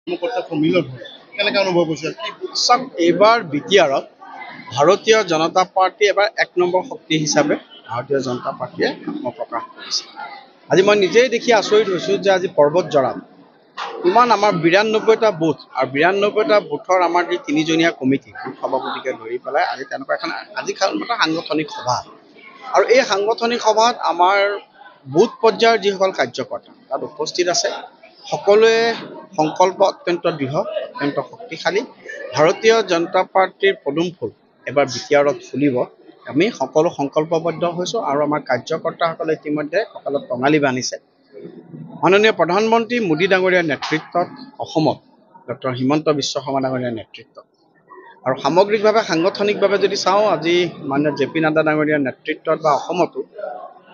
মিলন হ'ল কেনেকৈ অনুভৱ হৈছে চাওক এইবাৰ বিটিআৰত ভাৰতীয় জনতা পাৰ্টি এবাৰ ১ নম্বৰ শক্তি হিচাপে ভাৰতীয় জনতা পাৰ্টিয়ে আত্মপ্ৰকাশ কৰিছে। আজি মই নিজেই দেখি আচৰিত হৈছোঁ যে আজি পৰ্বতজৰাত ইমান আমাৰ ৯২টা বুথ আৰু ৯২টা বুথৰ আমাৰ যি ৩জনীয়া কমিটি সভাপতিকে ধৰি পেলাই আজি তেনেকুৱা এখন এটা সাংগঠনিক সভা আৰু এই সাংগঠনিক সভাত আমাৰ বুথ পৰ্যায়ৰ যিসকল কাৰ্যকৰ্তা তাত উপস্থিত আছে। সকলোৱে সংকল্প অত্যন্ত দৃঢ়, অত্যন্ত শক্তিশালী। ভাৰতীয় জনতা পাৰ্টিৰ পদুম ফুল এবাৰ বিটিআৰত ফুলিব, আমি সকলো সংকল্পবদ্ধ হৈছোঁ আৰু আমাৰ কাৰ্যকৰ্তাসকলে ইতিমধ্যে কঁকালত টঙালি বান্ধিছে। মাননীয় প্ৰধানমন্ত্ৰী মোদী ডাঙৰীয়াৰ নেতৃত্বত অসমত ডক্টৰ হিমন্ত বিশ্ব শৰ্মা ডাঙৰীয়াৰ নেতৃত্বত আৰু সামগ্ৰিকভাৱে সাংগঠনিকভাৱে যদি চাওঁ আজি মাননীয় জে পি নাড্ডা ডাঙৰীয়াৰ নেতৃত্বত বা অসমতো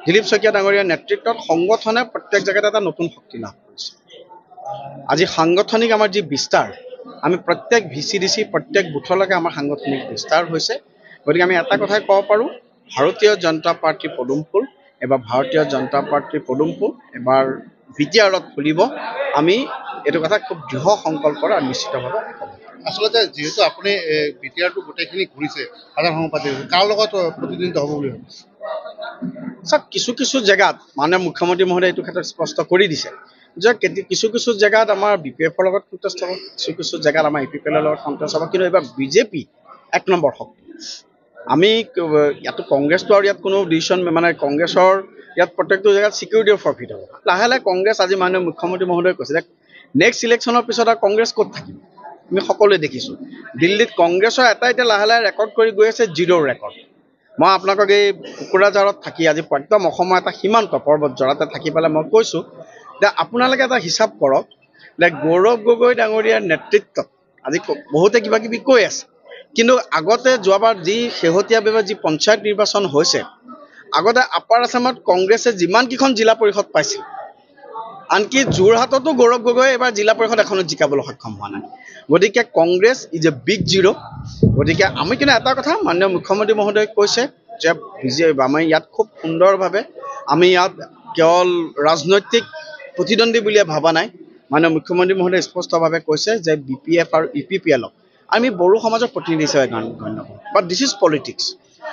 দিলীপ শইকীয়া ডাঙৰীয়াৰ নেতৃত্বত সংগঠনে প্ৰত্যেক জেগাতে এটা নতুন শক্তি লাভ কৰিছে। আজি সাংগঠনিক আমাৰ যি বিস্তাৰ, আমি প্ৰত্যেক VCDC প্ৰত্যেক বুথলৈকে আমাৰ সাংগঠনিক বিস্তাৰ হৈছে। গতিকে আমি এটা কথাই ক'ব পাৰোঁ, ভাৰতীয় জনতা পাৰ্টিৰ পদুম ফুল এবাৰ ভাৰতীয় জনতা পাৰ্টিৰ পদুম ফুল এবাৰ বিটিআৰত ফুলিব। আমি এইটো কথা খুব দৃঢ় সংকল্পৰে নিশ্চিতভাৱে ক'ব পাৰোঁ। আচলতে যিহেতু আপুনি বিটিআৰটো গোটেইখিনি ঘূৰিছে সাধাৰণ সম্পাদক, কাৰ লগত প্ৰতিদ্বন্দ্বিতা হ'ব বুলি ভাবিছে? চাওক কিছু কিছু জেগাত মাননীয় মুখ্যমন্ত্ৰী মহোদয়ে এইটো ক্ষেত্ৰত স্পষ্ট কৰি দিছে যে কিছু কিছু জেগাত আমাৰ BPF-ৰ লগত কণ্টেষ্ট হ'ব, কিছু কিছু জেগাত আমাৰ UPPL-ৰ লগত কণ্টেষ্ট হ'ব, কিন্তু এইবাৰ বিজেপি ১ নম্বৰ শক্তি। আমি ইয়াতো কংগ্ৰেছটো আৰু ইয়াত কোনো ডিচিশ্যন মানে কংগ্ৰেছৰ ইয়াত প্ৰত্যেকটো জেগাত ছিকিউৰিটিৰ ফৰফিট হ'ব। লাহে লাহে কংগ্ৰেছ আজি মাননীয় মুখ্যমন্ত্ৰী মহোদয়ে কৈছে যে নেক্সট ইলেকশ্যনৰ পিছত আৰু কংগ্ৰেছ ক'ত থাকিব। আমি সকলোৱে দেখিছোঁ দিল্লীত কংগ্ৰেছৰ এটা এতিয়া লাহে লাহে ৰেকৰ্ড কৰি গৈ আছে 0 ৰেকৰ্ড। মই আপোনালোকক এই কোকৰাঝাৰত থাকি আজি একদম অসমৰ এটা সীমান্ত পৰ্বতজৰাতে থাকি পেলাই মই কৈছোঁ যে আপোনালোকে এটা হিচাপ কৰক যে গৌৰৱ গগৈ ডাঙৰীয়াৰ নেতৃত্বত আজি বহুতে কিবা কিবি কৈ আছে, কিন্তু আগতে যোৱাবাৰ যি শেহতীয়াভাৱে যি পঞ্চায়ত নিৰ্বাচন হৈছে, আগতে আপাৰ আছামত কংগ্ৰেছে যিমানকেইখন জিলা পৰিষদ পাইছিল, আনকি যোৰহাটতো গৌৰৱ গগৈ এবাৰ জিলা পৰিষদ এখনত জিকাবলৈ সক্ষম হোৱা নাই। গতিকে Congress is a big zero'. গতিকে আমি কিন্তু এটা কথা মাননীয় মুখ্যমন্ত্ৰী মহোদয়ে কৈছে যে আমি ইয়াত খুব সুন্দৰভাৱে আমি ইয়াত কেৱল ৰাজনৈতিক প্ৰতিদ্বন্দ্বী বুলিয়ে ভবা নাই। মাননীয় মুখ্যমন্ত্ৰী মহোদয়ে স্পষ্টভাৱে কৈছে যে BPF আৰু UPPL-ক আমি বড়ো সমাজৰ প্ৰতিনিধি হিচাপে গণ্য কৰোঁ, বাট দিছ ইজ পলিটিক্স।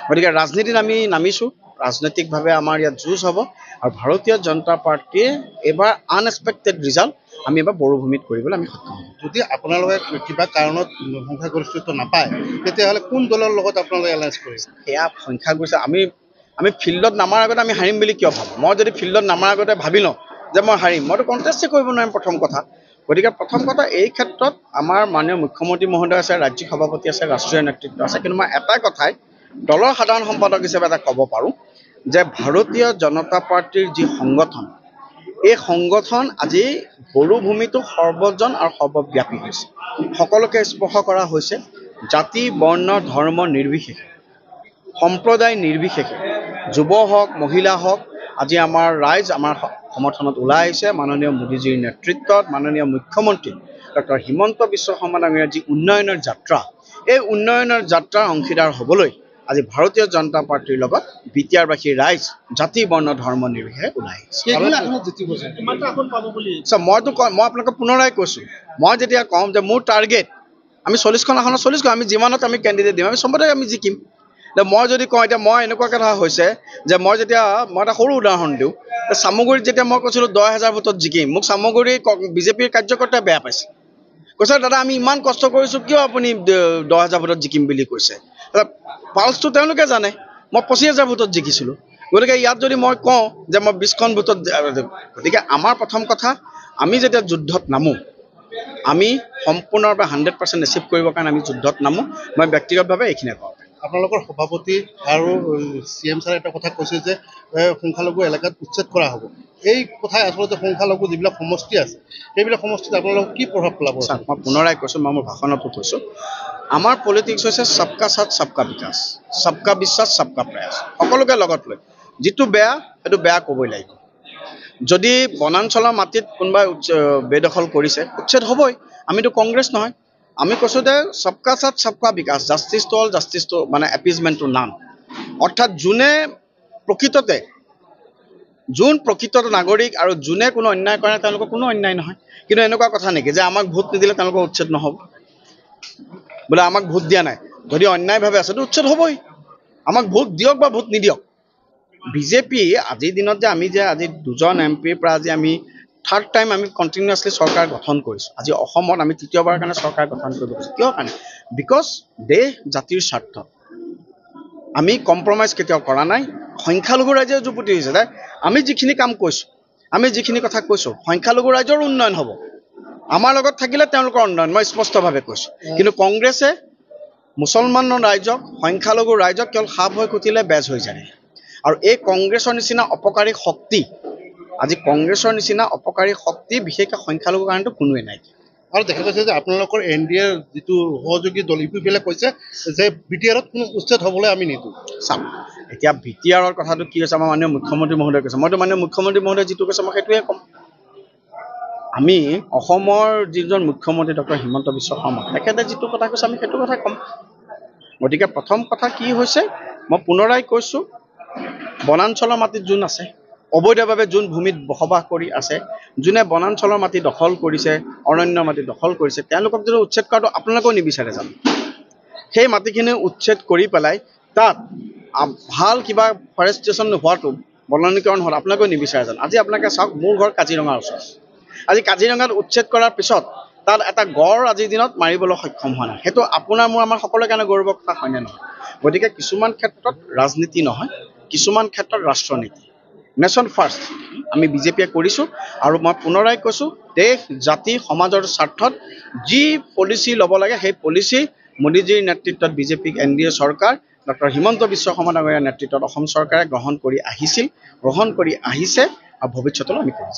গতিকে ৰাজনীতিত আমি নামিছোঁ, ৰাজনৈতিকভাৱে আমাৰ ইয়াত যুঁজ হ'ব আৰু ভাৰতীয় জনতা পাৰ্টীয়ে এইবাৰ আনএক্সপেক্টেড ৰিজাল্ট আমি এবাৰ বড়োভূমিত কৰিবলৈ আমি সক্ষম হ'ম। যদি আপোনালোকে কিবা কাৰণত সংখ্যাগৰিষ্ঠত্ব নাপায়, তেতিয়াহ'লে কোন দলৰ লগত আপোনালোকে এলায়েঞ্চ কৰিছে? সেয়া সংখ্যাগৰিষ্ঠ আমি ফিল্ডত নামাৰ আগতে আমি হাৰিম বুলি কিয় ভাবোঁ? মই যদি ফিল্ডত নামাৰ আগতে ভাবি লওঁ যে মই হাৰিম, মইতো কণ্টেষ্টেই কৰিব নোৱাৰিম প্ৰথম কথা। গতিকে প্ৰথম কথা এই ক্ষেত্ৰত আমাৰ মাননীয় মুখ্যমন্ত্ৰী মহোদয় আছে, ৰাজ্যিক সভাপতি আছে, ৰাষ্ট্ৰীয় নেতৃত্ব আছে, কিন্তু মই এটা কথাই দলৰ সাধাৰণ সম্পাদক হিচাপে এটা ক'ব পাৰোঁ যে ভাৰতীয় জনতা পাৰ্টিৰ যি সংগঠন, এই সংগঠন আজি বড়োভূমিটো সৰ্বজন আৰু সৰ্বব্যাপী হৈছে। সকলোকে স্পৰ্শ কৰা হৈছে, জাতি বৰ্ণ ধৰ্ম নিৰ্বিশেষে, সম্প্ৰদায় নিৰ্বিশেষে, যুৱ হওক মহিলা হওক, আজি আমাৰ ৰাইজ আমাৰ সমৰ্থনত ওলাই আহিছে। মাননীয় মোদীজীৰ নেতৃত্বত মাননীয় মুখ্যমন্ত্ৰী ডক্টৰ হিমন্ত বিশ্ব শৰ্মা ডাঙৰীয়াৰ যি উন্নয়নৰ যাত্ৰা, এই উন্নয়নৰ যাত্ৰাৰ অংশীদাৰ হ'বলৈ আজি ভাৰতীয় জনতা পাৰ্টিৰ লগত বিটিআৰবাসীৰ ৰাইজ জাতি বৰ্ণ ধৰ্ম নিৰ্বিশেষে ওলাই আহিছে। মই আপোনালোকক পুনৰাই কৈছোঁ, মই যেতিয়া কওঁ যে মোৰ টাৰ্গেট আমি 40খন আসনত 40খন আমি যিমানত আমি কেণ্ডিডেট দিম আমি চবতে আমি জিকিম। মই যদি কওঁ এতিয়া মই এনেকুৱাকৈ ধৰা হৈছে যে মই এটা সৰু উদাহৰণ দিওঁ, চামগুৰিত যেতিয়া মই কৈছিলোঁ 10,000 ভোটত জিকিম, মোক চামগুৰি বিজেপিৰ কাৰ্যকৰ্তাই বেয়া পাইছে, কৈছে দাদা আমি ইমান কষ্ট কৰিছোঁ কিয় আপুনি 10,000 ভোটত জিকিম বুলি কৈছে। পালচটো তেওঁলোকে জানে, মই 25,000 ভোটত জিকিছিলোঁ। গতিকে ইয়াত যদি মই কওঁ যে মই 20খন ভোটত, গতিকে আমাৰ প্ৰথম কথা আমি যেতিয়া যুদ্ধত নামোঁ আমি সম্পূৰ্ণৰূপে 100% এচিভ কৰিবৰ কাৰণে আমি যুদ্ধত নামোঁ। মই ব্যক্তিগতভাৱে এইখিনিয়ে কওঁ। আপোনালোকৰ সভাপতি আৰু CM ছাৰে এটা কথা কৈছে যে সংখ্যালঘু এলেকাত উচ্ছেদ কৰা হ'ব। এই কথাই আচলতে সংখ্যালঘু যিবিলাক সমষ্টি আছে সেইবিলাক সমষ্টিত আপোনালোকক কি প্ৰভাৱ পেলাব? মই পুনৰাই কৈছোঁ, মই মোৰ ভাষণতো কৈছোঁ, আমাৰ পলিটিক্স হৈছে সবকা সাথ সবকা বিকাশ, সবকা বিশ্বাস সবকা প্ৰয়াস, সকলোকে লগত লৈ। যিটো বেয়া সেইটো বেয়া ক'বই লাগিব। যদি বনাঞ্চলৰ মাটিত কোনোবাই বেদখল কৰিছে উচ্ছেদ হ'বই। আমিতো কংগ্ৰেছ নহয়, আমি কৈছোঁ যে সবকা সাথ সবকা বিকাশ, justice to all justice to মানে এপিজমেণ্ট টু নান। অৰ্থাৎ যোনে প্ৰকৃততে যোন প্ৰকৃত নাগৰিক আৰু যোনে কোনো অন্যায় কৰে তেওঁলোকৰ কোনো অন্যায় নহয় কিন্তু এনেকুৱা কথা নেকি যে আমাক ভোট নিদিলে তেওঁলোকৰ উচ্ছেদ নহ'ব বোলে আমাক ভোট দিয়া নাই যদি অন্যায়ভাৱে আছে তো উচ্ছেদ হ'বই আমাক ভোট দিয়ক বা ভোট নিদিয়ক বিজেপি আজিৰ দিনত যে আমি যে আজি দুজন এমপিৰ পৰা আজি আমি থাৰ্ড টাইম আমি কণ্টিনিউৱাছলি চৰকাৰ গঠন কৰিছোঁ আজি অসমত আমি তৃতীয়বাৰৰ কাৰণে চৰকাৰ গঠন কৰিব গৈছোঁ কিয় কাৰণে বিকজ দেশ জাতিৰ স্বাৰ্থ আমি কম্প্ৰমাইজ কেতিয়াও কৰা নাই সংখ্যালঘু ৰাইজে যুপতি হৈছে যে আমি যিখিনি কাম কৈছোঁ আমি যিখিনি কথা কৈছোঁ সংখ্যালঘু ৰাইজৰ উন্নয়ন হ'ব আমাৰ লগত থাকিলে তেওঁলোকৰ উন্নয়ন মই স্পষ্টভাৱে কৈছোঁ কিন্তু কংগ্ৰেছে মুছলমান ৰাইজক সংখ্যালঘু ৰাইজক কেৱল সাপ হৈ খুটিলে বেজ হৈ যায় আৰু এই কংগ্ৰেছৰ নিচিনা অপকাৰী শক্তি আজি কংগ্ৰেছৰ নিচিনা অপকাৰী শক্তি বিশেষকৈ সংখ্যালঘু কাৰণেতো কোনোৱে নাই আৰু দেখা গৈছে যে আপোনালোকৰ NDA যিটো সহযোগী দল ইউপিপিএলে কৈছে যে BTRত কোনো উচ্ছেদ হ'বলৈ আমি নিদিওঁ চাম এতিয়া BTRৰ কথাটো কি হৈছে আমাৰ মাননীয় মুখ্যমন্ত্ৰী মহোদয়ে কৈছে মইতো মাননীয় মুখ্যমন্ত্ৰী মহোদয়ে যিটো কৈছে মই সেইটোৱে ক'ম আমি অসমৰ যিজন মুখ্যমন্ত্ৰী ডক্টৰ হিমন্ত বিশ্ব শৰ্মা তেখেতে যিটো কথা কৈছে আমি সেইটো কথাই ক'ম গতিকে প্ৰথম কথা কি হৈছে মই পুনৰাই কৈছোঁ বনাঞ্চলৰ মাটিত যোন আছে অবৈধভাৱে যোন ভূমিত বসবাস কৰি আছে যোনে বনাঞ্চলৰ মাটি দখল কৰিছে অৰণ্যৰ মাটি দখল কৰিছে তেওঁলোকক যদি উচ্ছেদ কৰাটো আপোনালোকেও নিবিচাৰে জানো সেই মাটিখিনি উচ্ছেদ কৰি পেলাই তাত ভাল কিবা ফৰেষ্টেশ্যন নোহোৱাটো বননীকৰণ হোৱাটো আপোনালোকেও নিবিচাৰে জানো আজি আপোনালোকে চাওক মোৰ ঘৰ কাজিৰঙাৰ ওচৰত আজি কাজিৰঙাত উচ্ছেদ কৰাৰ পিছত তাত এটা গড় আজিৰ দিনত মাৰিবলৈ সক্ষম হোৱা নাই সেইটো আপোনাৰ মোৰ আমাৰ সকলোৰে কাৰণে গৌৰৱৰ কথা হয়নে নহয় গতিকে কিছুমান ক্ষেত্ৰত ৰাজনীতি নহয় কিছুমান ক্ষেত্ৰত ৰাষ্ট্ৰনীতি নেশ্যন ফাৰ্ষ্ট আমি বিজেপিয়ে কৰিছোঁ আৰু মই পুনৰাই কৈছোঁ দেশ জাতি সমাজৰ স্বাৰ্থত যি পলিচি ল'ব লাগে সেই পলিচি মোদীজীৰ নেতৃত্বত বিজেপি NDA চৰকাৰ ডক্টৰ হিমন্ত বিশ্ব শৰ্মা ডাঙৰীয়াৰ নেতৃত্বত অসম চৰকাৰে গ্ৰহণ কৰি আহিছিল গ্ৰহণ কৰি আহিছে আৰু ভৱিষ্যতলৈ আমি কৰিম